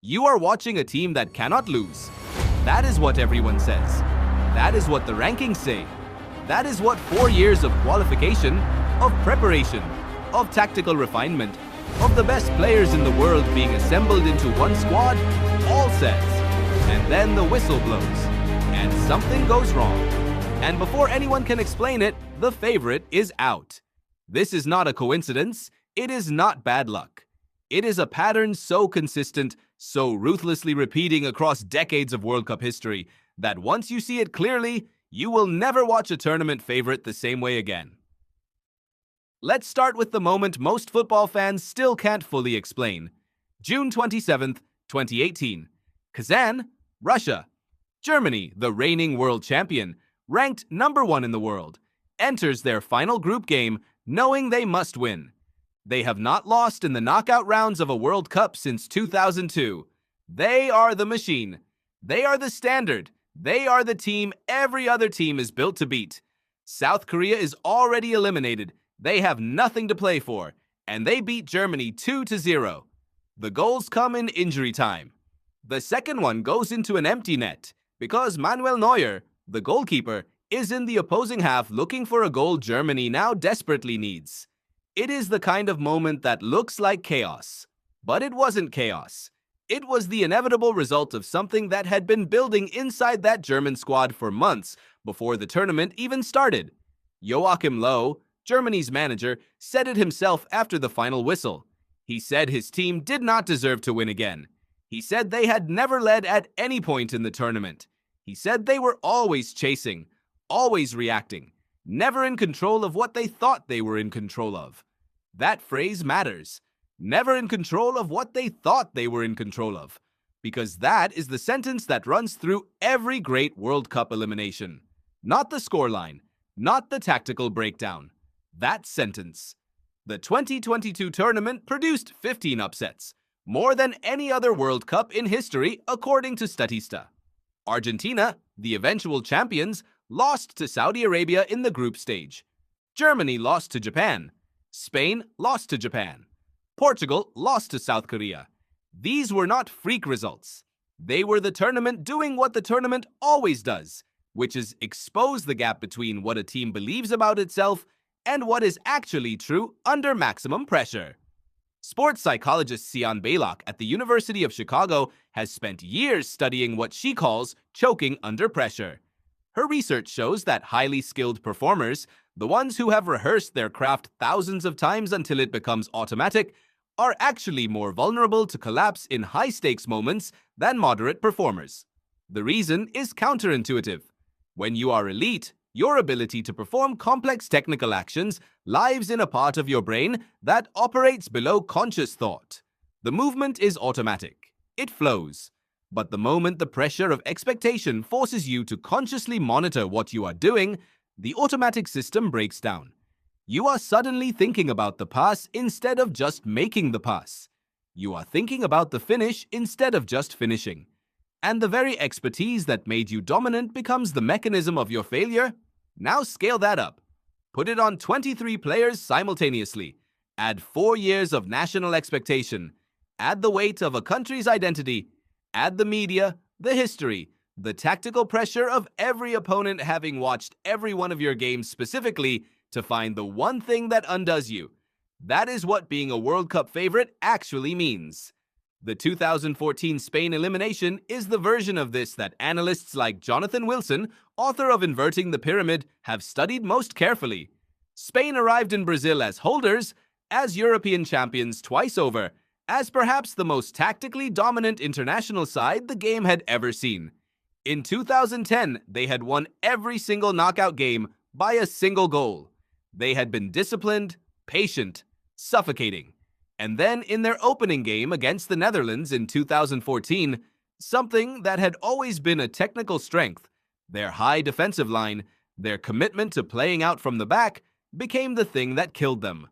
You are watching a team that cannot lose. That is what everyone says. That is what the rankings say. That is what 4 years of qualification, of preparation, of tactical refinement, of the best players in the world being assembled into one squad all says. And then the whistle blows, and something goes wrong. And before anyone can explain it, the favorite is out. This is not a coincidence. It is not bad luck. It is a pattern so consistent, so ruthlessly repeating across decades of World Cup history, that once you see it clearly, you will never watch a tournament favorite the same way again. Let's start with the moment most football fans still can't fully explain. June 27th, 2018. Kazan, Russia. Germany, the reigning world champion, ranked number 1 in the world, enters their final group game knowing they must win. They have not lost in the knockout rounds of a World Cup since 2002. They are the machine. They are the standard. They are the team every other team is built to beat. South Korea is already eliminated. They have nothing to play for, and they beat Germany 2-0. The goals come in injury time. The second one goes into an empty net because Manuel Neuer, the goalkeeper, is in the opposing half looking for a goal Germany now desperately needs. It is the kind of moment that looks like chaos. But it wasn't chaos. It was the inevitable result of something that had been building inside that German squad for months before the tournament even started. Joachim Löw, Germany's manager, said it himself after the final whistle. He said his team did not deserve to win again. He said they had never led at any point in the tournament. He said they were always chasing, always reacting, never in control of what they thought they were in control of. That phrase matters. Never in control of what they thought they were in control of. Because that is the sentence that runs through every great World Cup elimination. Not the scoreline, not the tactical breakdown. That sentence. The 2022 tournament produced 15 upsets, more than any other World Cup in history according to Statista. Argentina, the eventual champions, lost to Saudi Arabia in the group stage. Germany lost to Japan. Spain lost to Japan. Portugal lost to South Korea. These were not freak results. They were the tournament doing what the tournament always does, which is expose the gap between what a team believes about itself and what is actually true under maximum pressure. Sports psychologist Sian Beilock at the University of Chicago has spent years studying what she calls choking under pressure. Her research shows that highly skilled performers, the ones who have rehearsed their craft thousands of times until it becomes automatic, are actually more vulnerable to collapse in high-stakes moments than moderate performers. The reason is counterintuitive. When you are elite, your ability to perform complex technical actions lives in a part of your brain that operates below conscious thought. The movement is automatic. It flows. But the moment the pressure of expectation forces you to consciously monitor what you are doing, the automatic system breaks down. You are suddenly thinking about the pass instead of just making the pass. You are thinking about the finish instead of just finishing. And the very expertise that made you dominant becomes the mechanism of your failure. Now scale that up. Put it on 23 players simultaneously. Add 4 years of national expectation. Add the weight of a country's identity. Add the media, the history, the tactical pressure of every opponent having watched every one of your games specifically to find the one thing that undoes you. That is what being a World Cup favorite actually means. The 2014 Spain elimination is the version of this that analysts like Jonathan Wilson, author of Inverting the Pyramid, have studied most carefully. Spain arrived in Brazil as holders, as European champions twice over, as perhaps the most tactically dominant international side the game had ever seen. In 2010, they had won every single knockout game by a single goal. They had been disciplined, patient, suffocating. And then in their opening game against the Netherlands in 2014, something that had always been a technical strength, their high defensive line, their commitment to playing out from the back, became the thing that killed them.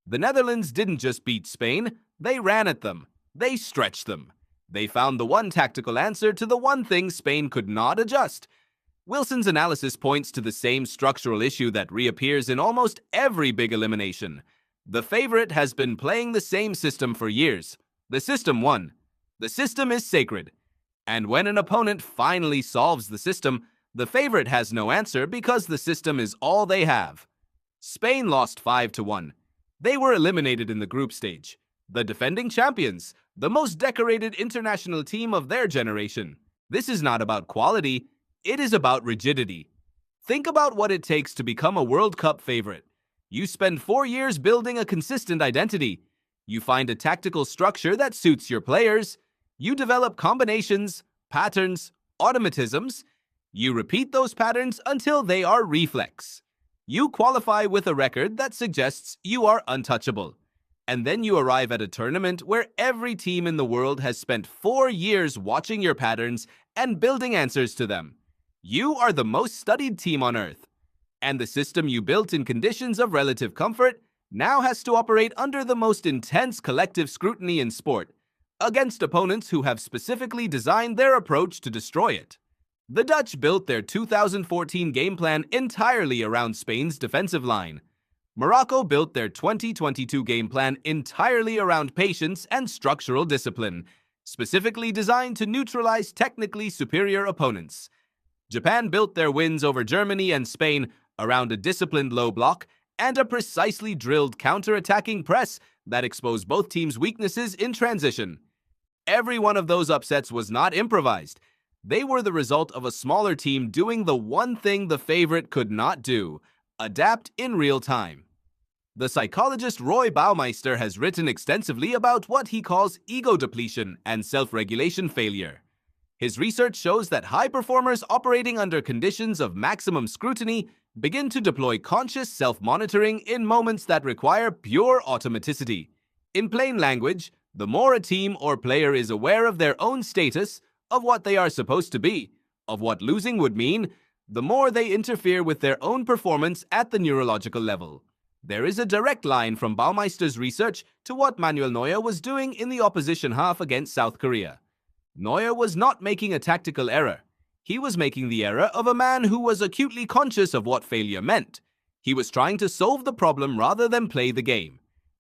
The Netherlands didn't just beat Spain, they ran at them. They stretched them. They found the one tactical answer to the one thing Spain could not adjust. Wilson's analysis points to the same structural issue that reappears in almost every big elimination. The favorite has been playing the same system for years. The system won. The system is sacred. And when an opponent finally solves the system, the favorite has no answer because the system is all they have. Spain lost 5-1. They were eliminated in the group stage. The defending champions, the most decorated international team of their generation. This is not about quality, it is about rigidity. Think about what it takes to become a World Cup favorite. You spend 4 years building a consistent identity. You find a tactical structure that suits your players. You develop combinations, patterns, automatisms. You repeat those patterns until they are reflex. You qualify with a record that suggests you are untouchable. And then you arrive at a tournament where every team in the world has spent 4 years watching your patterns and building answers to them. You are the most studied team on Earth. And the system you built in conditions of relative comfort now has to operate under the most intense collective scrutiny in sport, against opponents who have specifically designed their approach to destroy it. The Dutch built their 2014 game plan entirely around Spain's defensive line. Morocco built their 2022 game plan entirely around patience and structural discipline, specifically designed to neutralize technically superior opponents. Japan built their wins over Germany and Spain around a disciplined low block and a precisely drilled counter-attacking press that exposed both teams' weaknesses in transition. Every one of those upsets was not improvised. They were the result of a smaller team doing the one thing the favorite could not do: adapt in real time. The psychologist Roy Baumeister has written extensively about what he calls ego depletion and self-regulation failure. His research shows that high performers operating under conditions of maximum scrutiny begin to deploy conscious self-monitoring in moments that require pure automaticity. In plain language, the more a team or player is aware of their own status, of what they are supposed to be, of what losing would mean, the more they interfere with their own performance at the neurological level. There is a direct line from Baumeister's research to what Manuel Neuer was doing in the opposition half against South Korea. Neuer was not making a tactical error. He was making the error of a man who was acutely conscious of what failure meant. He was trying to solve the problem rather than play the game.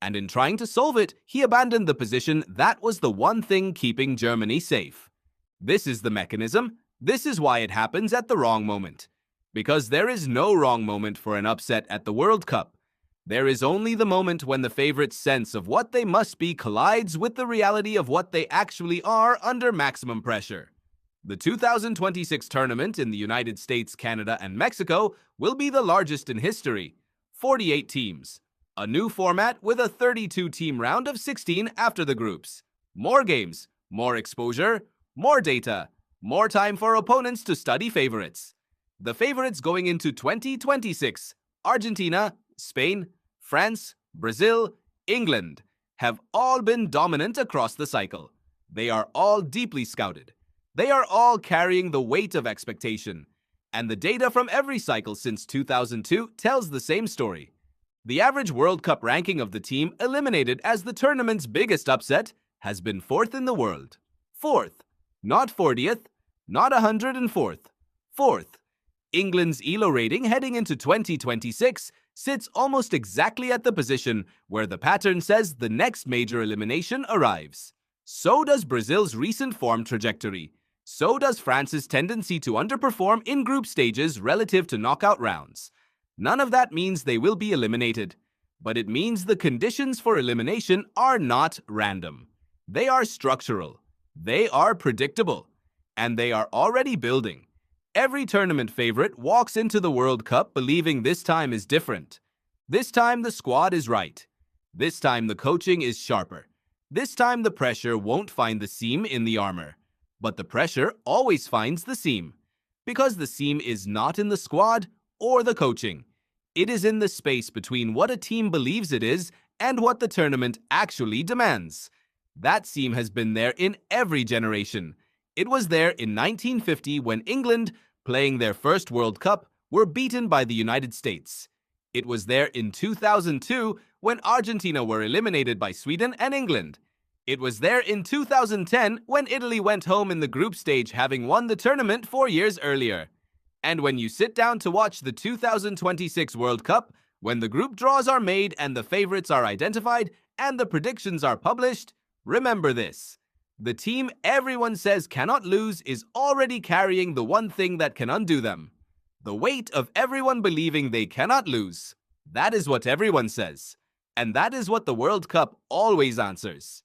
And in trying to solve it, he abandoned the position that was the one thing keeping Germany safe. This is the mechanism. This is why it happens at the wrong moment. Because there is no wrong moment for an upset at the World Cup. There is only the moment when the favorite's sense of what they must be collides with the reality of what they actually are under maximum pressure. The 2026 tournament in the United States, Canada, and Mexico will be the largest in history. 48 teams. A new format with a 32-team round of 16 after the groups. More games, more exposure, more data, more time for opponents to study favorites. The favorites going into 2026, Argentina, Spain, France, Brazil, England, have all been dominant across the cycle. They are all deeply scouted. They are all carrying the weight of expectation. And the data from every cycle since 2002 tells the same story. The average World Cup ranking of the team eliminated as the tournament's biggest upset has been 4th in the world. 4th, not 40th, not 104th. 4th. England's ELO rating heading into 2026 sits almost exactly at the position where the pattern says the next major elimination arrives. So does Brazil's recent form trajectory. So does France's tendency to underperform in group stages relative to knockout rounds. None of that means they will be eliminated, but it means the conditions for elimination are not random. They are structural, they are predictable, and they are already building. Every tournament favorite walks into the World Cup believing this time is different. This time the squad is right. This time the coaching is sharper. This time the pressure won't find the seam in the armor. But the pressure always finds the seam. Because the seam is not in the squad or the coaching. It is in the space between what a team believes it is and what the tournament actually demands. That seam has been there in every generation. It was there in 1950 when England, playing their first World Cup, were beaten by the United States. It was there in 2002 when Argentina were eliminated by Sweden and England. It was there in 2010 when Italy went home in the group stage having won the tournament 4 years earlier. And when you sit down to watch the 2026 World Cup, when the group draws are made and the favorites are identified and the predictions are published, remember this. The team everyone says cannot lose is already carrying the one thing that can undo them. The weight of everyone believing they cannot lose. That is what everyone says. And that is what the World Cup always answers.